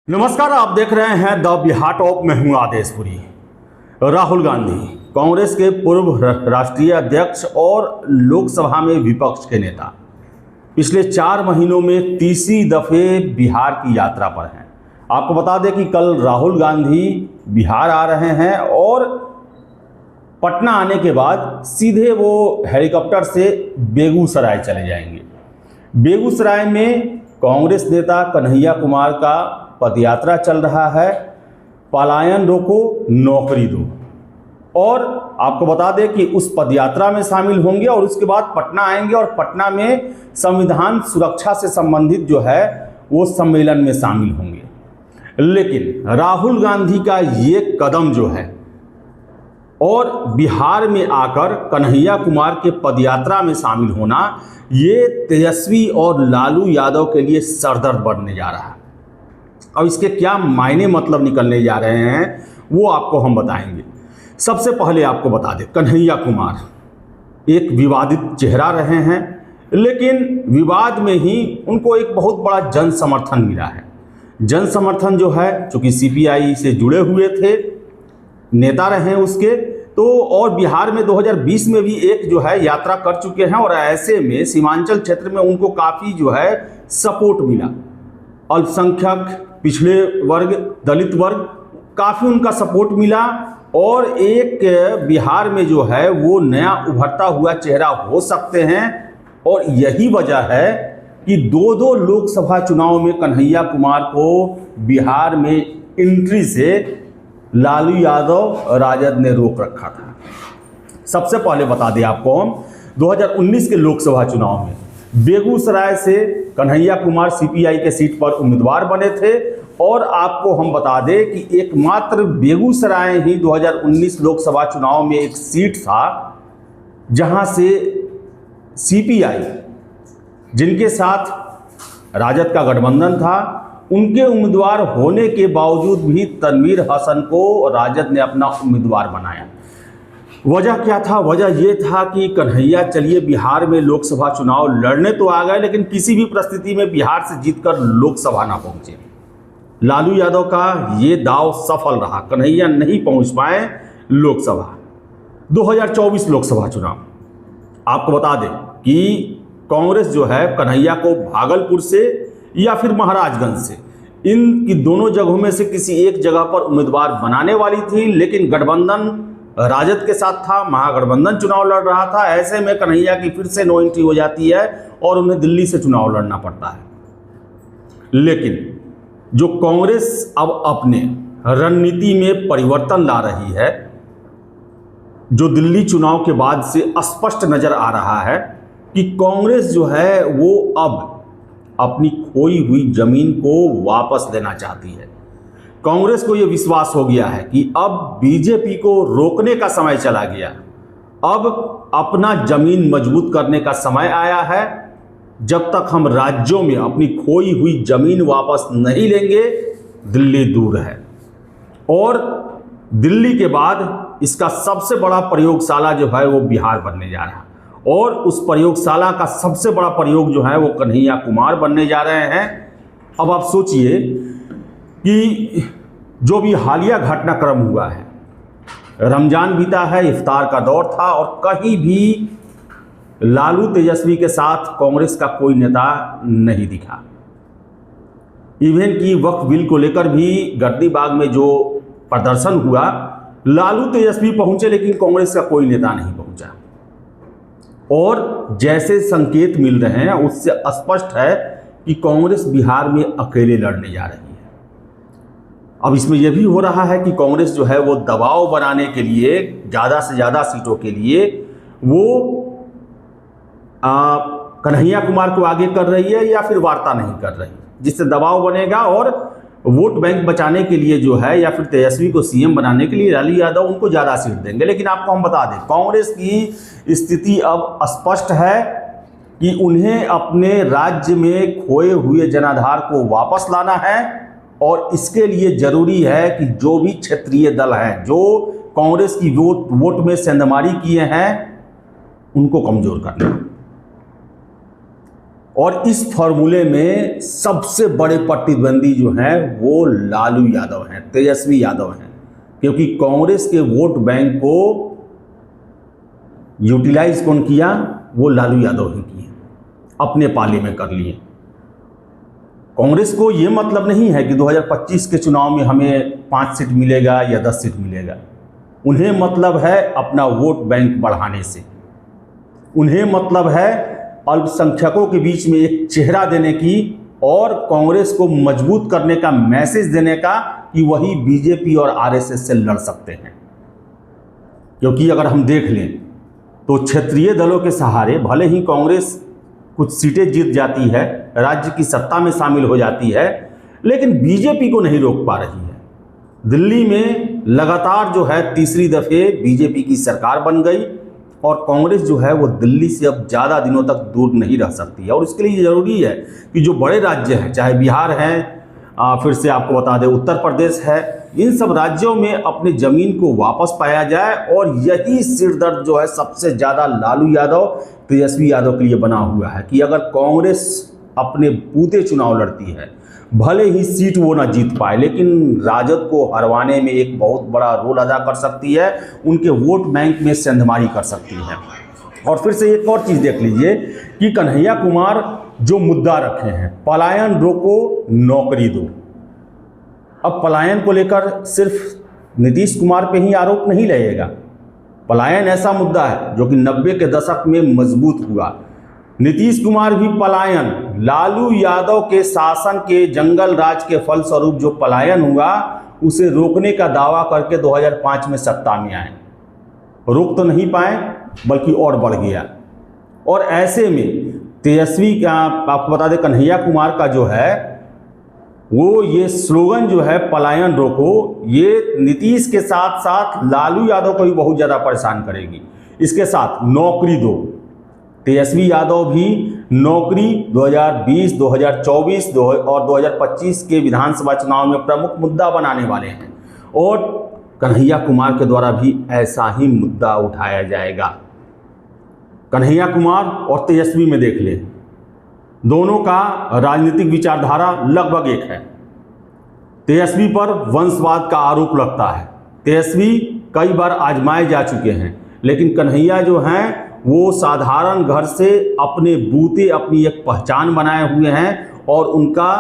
नमस्कार, आप देख रहे हैं द बिहार टॉप में हूं आदेशपुरी। राहुल गांधी कांग्रेस के पूर्व राष्ट्रीय अध्यक्ष और लोकसभा में विपक्ष के नेता पिछले 4 महीनों में तीसरी दफे बिहार की यात्रा पर हैं। आपको बता दें कि कल राहुल गांधी बिहार आ रहे हैं और पटना आने के बाद सीधे वो हेलीकॉप्टर से बेगूसराय चले जाएंगे। बेगूसराय में कांग्रेस नेता कन्हैया कुमार का पदयात्रा चल रहा है, पलायन रोको नौकरी दो। और आपको बता दें कि उस पदयात्रा में शामिल होंगे और उसके बाद पटना आएंगे और पटना में संविधान सुरक्षा से संबंधित जो है वो सम्मेलन में शामिल होंगे। लेकिन राहुल गांधी का ये कदम जो है और बिहार में आकर कन्हैया कुमार के पदयात्रा में शामिल होना, ये तेजस्वी और लालू यादव के लिए सरदर्द बनने जा रहा है। अब इसके क्या मायने मतलब निकलने जा रहे हैं वो आपको हम बताएंगे। सबसे पहले आपको बता दें, कन्हैया कुमार एक विवादित चेहरा रहे हैं, लेकिन विवाद में ही उनको एक बहुत बड़ा जन समर्थन मिला है। जन समर्थन जो है, चूँकि सीपीआई से जुड़े हुए थे, नेता रहे उसके, तो और बिहार में 2020 में भी एक जो है यात्रा कर चुके हैं और ऐसे में सीमांचल क्षेत्र में उनको काफ़ी जो है सपोर्ट मिला। अल्पसंख्यक, पिछड़े वर्ग, दलित वर्ग, काफ़ी उनका सपोर्ट मिला और एक बिहार में जो है वो नया उभरता हुआ चेहरा हो सकते हैं। और यही वजह है कि 2 लोकसभा चुनाव में कन्हैया कुमार को बिहार में एंट्री से लालू यादव राजद ने रोक रखा था। सबसे पहले बता दें आपको, हम 2019 के लोकसभा चुनाव में बेगूसराय से कन्हैया कुमार सीपीआई के सीट पर उम्मीदवार बने थे और आपको हम बता दें कि एकमात्र बेगूसराय ही 2019 लोकसभा चुनाव में एक सीट था जहां से सीपीआई, जिनके साथ राजद का गठबंधन था, उनके उम्मीदवार होने के बावजूद भी तनवीर हसन को राजद ने अपना उम्मीदवार बनाया। वजह क्या था? वजह ये था कि कन्हैया चलिए बिहार में लोकसभा चुनाव लड़ने तो आ गए, लेकिन किसी भी परिस्थिति में बिहार से जीतकर लोकसभा ना पहुंचे। लालू यादव का ये दाव सफल रहा, कन्हैया नहीं पहुंच पाए लोकसभा। 2024 लोकसभा चुनाव आपको बता दें कि कांग्रेस जो है कन्हैया को भागलपुर से या फिर महाराजगंज से, इन दोनों जगहों में से किसी एक जगह पर उम्मीदवार बनाने वाली थी, लेकिन गठबंधन राजद के साथ था, महागठबंधन चुनाव लड़ रहा था। ऐसे में कन्हैया की फिर से नो एंट्री हो जाती है और उन्हें दिल्ली से चुनाव लड़ना पड़ता है। लेकिन जो कांग्रेस अब अपने रणनीति में परिवर्तन ला रही है, जो दिल्ली चुनाव के बाद से स्पष्ट नजर आ रहा है कि कांग्रेस जो है वो अब अपनी खोई हुई जमीन को वापस लेना चाहती है। कांग्रेस को यह विश्वास हो गया है कि अब बीजेपी को रोकने का समय चला गया, अब अपना जमीन मजबूत करने का समय आया है। जब तक हम राज्यों में अपनी खोई हुई जमीन वापस नहीं लेंगे, दिल्ली दूर है। और दिल्ली के बाद इसका सबसे बड़ा प्रयोगशाला जो है वो बिहार बनने जा रहा है और उस प्रयोगशाला का सबसे बड़ा प्रयोग जो है वो कन्हैया कुमार बनने जा रहे हैं। अब आप सोचिए कि जो भी हालिया घटनाक्रम हुआ है, रमजान बीता है, इफ्तार का दौर था और कहीं भी लालू तेजस्वी के साथ कांग्रेस का कोई नेता नहीं दिखा। इवन की वक्फ बिल को लेकर भी गद्दी बाग में जो प्रदर्शन हुआ, लालू तेजस्वी पहुंचे लेकिन कांग्रेस का कोई नेता नहीं पहुंचा। और जैसे संकेत मिल रहे हैं उससे स्पष्ट है कि कांग्रेस बिहार में अकेले लड़ने जा रही है। अब इसमें यह भी हो रहा है कि कांग्रेस जो है वो दबाव बनाने के लिए, ज़्यादा से ज़्यादा सीटों के लिए वो कन्हैया कुमार को आगे कर रही है या फिर वार्ता नहीं कर रही, जिससे दबाव बनेगा और वोट बैंक बचाने के लिए जो है या फिर तेजस्वी को सीएम बनाने के लिए लालू यादव उनको ज़्यादा सीट देंगे। लेकिन आपको हम बता दें, कांग्रेस की स्थिति अब स्पष्ट है कि उन्हें अपने राज्य में खोए हुए जनाधार को वापस लाना है और इसके लिए ज़रूरी है कि जो भी क्षेत्रीय दल हैं जो कांग्रेस की वोट में सेंधमारी किए हैं, उनको कमज़ोर करना। और इस फॉर्मूले में सबसे बड़े प्रतिद्वंदी जो हैं वो लालू यादव हैं, तेजस्वी यादव हैं, क्योंकि कांग्रेस के वोट बैंक को यूटिलाइज कौन किया? वो लालू यादव ही किए, अपने पाले में कर लिए। कांग्रेस को ये मतलब नहीं है कि 2025 के चुनाव में हमें 5 सीट मिलेगा या 10 सीट मिलेगा। उन्हें मतलब है अपना वोट बैंक बढ़ाने से, उन्हें मतलब है अल्पसंख्यकों के बीच में एक चेहरा देने की और कांग्रेस को मजबूत करने का मैसेज देने का कि वही बीजेपी और आरएसएस से लड़ सकते हैं। क्योंकि अगर हम देख लें तो क्षेत्रीय दलों के सहारे भले ही कांग्रेस कुछ सीटें जीत जाती है, राज्य की सत्ता में शामिल हो जाती है, लेकिन बीजेपी को नहीं रोक पा रही है। दिल्ली में लगातार जो है तीसरी दफे बीजेपी की सरकार बन गई और कांग्रेस जो है वो दिल्ली से अब ज़्यादा दिनों तक दूर नहीं रह सकती है। और इसके लिए ज़रूरी है कि जो बड़े राज्य हैं, चाहे बिहार है, फिर से आपको बता दें उत्तर प्रदेश है, इन सब राज्यों में अपनी ज़मीन को वापस पाया जाए। और यही सिरदर्द जो है सबसे ज़्यादा लालू यादव, तेजस्वी यादव के लिए बना हुआ है कि अगर कांग्रेस अपने बूते चुनाव लड़ती है, भले ही सीट वो ना जीत पाए, लेकिन राजद को हरवाने में एक बहुत बड़ा रोल अदा कर सकती है, उनके वोट बैंक में सेंधमारी कर सकती है। और फिर से एक और चीज़ देख लीजिए कि कन्हैया कुमार जो मुद्दा रखे हैं, पलायन रोको नौकरी दो। अब पलायन को लेकर सिर्फ नीतीश कुमार पे ही आरोप नहीं लगेगा। पलायन ऐसा मुद्दा है जो कि 90 के दशक में मजबूत हुआ। नीतीश कुमार भी पलायन, लालू यादव के शासन के जंगल राज के फलस्वरूप जो पलायन हुआ उसे रोकने का दावा करके 2005 में सत्ता में आए। रोक तो नहीं पाए बल्कि और बढ़ गया। और ऐसे में तेजस्वी का, आपको बता दें, कन्हैया कुमार का जो है वो ये स्लोगन जो है पलायन रोको, ये नीतीश के साथ साथ लालू यादव को भी बहुत ज़्यादा परेशान करेगी। इसके साथ नौकरी दो, तेजस्वी यादव भी नौकरी 2020, 2024 और 2025 के विधानसभा चुनाव में प्रमुख मुद्दा बनाने वाले हैं और कन्हैया कुमार के द्वारा भी ऐसा ही मुद्दा उठाया जाएगा। कन्हैया कुमार और तेजस्वी में देख ले, दोनों का राजनीतिक विचारधारा लगभग एक है। तेजस्वी पर वंशवाद का आरोप लगता है, तेजस्वी कई बार आजमाए जा चुके हैं, लेकिन कन्हैया जो हैं वो साधारण घर से अपने बूते अपनी एक पहचान बनाए हुए हैं और उनका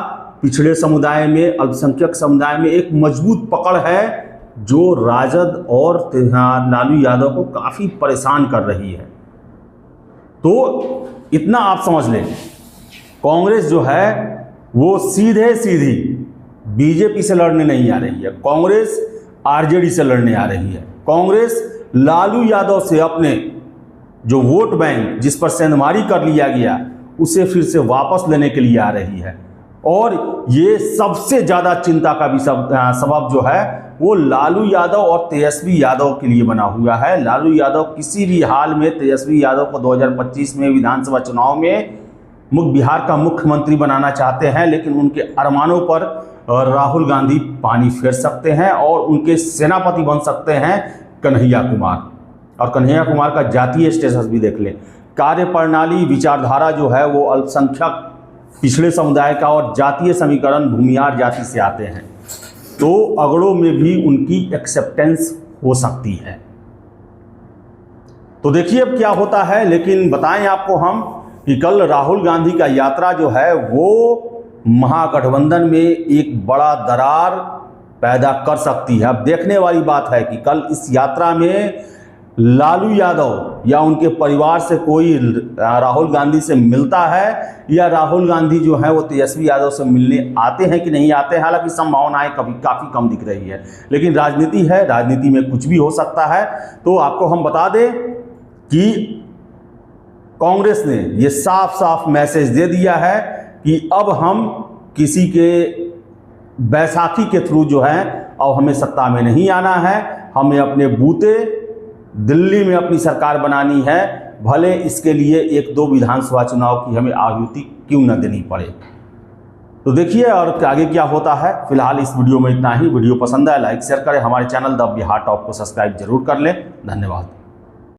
पिछड़े समुदाय में, अल्पसंख्यक समुदाय में एक मजबूत पकड़ है जो राजद और लालू यादव को काफ़ी परेशान कर रही है। तो इतना आप समझ लें, कांग्रेस जो है वो सीधे सीधी बीजेपी से लड़ने नहीं आ रही है, कांग्रेस आरजेडी से लड़ने आ रही है। कांग्रेस लालू यादव से अपने जो वोट बैंक जिस पर सेंधमारी कर लिया गया उसे फिर से वापस लेने के लिए आ रही है। और ये सबसे ज़्यादा चिंता का भी सबब जो है वो लालू यादव और तेजस्वी यादव के लिए बना हुआ है। लालू यादव किसी भी हाल में तेजस्वी यादव को 2025 में विधानसभा चुनाव में बिहार का मुख्यमंत्री बनाना चाहते हैं, लेकिन उनके अरमानों पर राहुल गांधी पानी फेर सकते हैं और उनके सेनापति बन सकते हैं कन्हैया कुमार। और कन्हैया कुमार का जातीय स्टेटस भी देख लें, कार्यप्रणाली विचारधारा जो है वो अल्पसंख्यक पिछड़े समुदाय का और जातीय समीकरण भूमिहार जाति से आते हैं, तो अगड़ों में भी उनकी एक्सेप्टेंस हो सकती है। तो देखिए अब क्या होता है, लेकिन बताएं आपको हम कि कल राहुल गांधी का यात्रा जो है वो महागठबंधन में एक बड़ा दरार पैदा कर सकती है। अब देखने वाली बात है कि कल इस यात्रा में लालू यादव या उनके परिवार से कोई राहुल गांधी से मिलता है या राहुल गांधी जो है वो तेजस्वी यादव से मिलने आते हैं कि नहीं आते हैं। हालांकि संभावनाएं काफ़ी कम दिख रही है, लेकिन राजनीति है, राजनीति में कुछ भी हो सकता है। तो आपको हम बता दें कि कांग्रेस ने ये साफ साफ मैसेज दे दिया है कि अब हम किसी के बैसाखी के थ्रू जो है अब हमें सत्ता में नहीं आना है, हमें अपने बूते दिल्ली में अपनी सरकार बनानी है, भले इसके लिए 1-2 विधानसभा चुनाव की हमें आहुति क्यों न देनी पड़े। तो देखिए और आगे क्या होता है। फिलहाल इस वीडियो में इतना ही। वीडियो पसंद आए लाइक शेयर करें, हमारे चैनल द बिहार टॉप को सब्सक्राइब जरूर कर लें। धन्यवाद।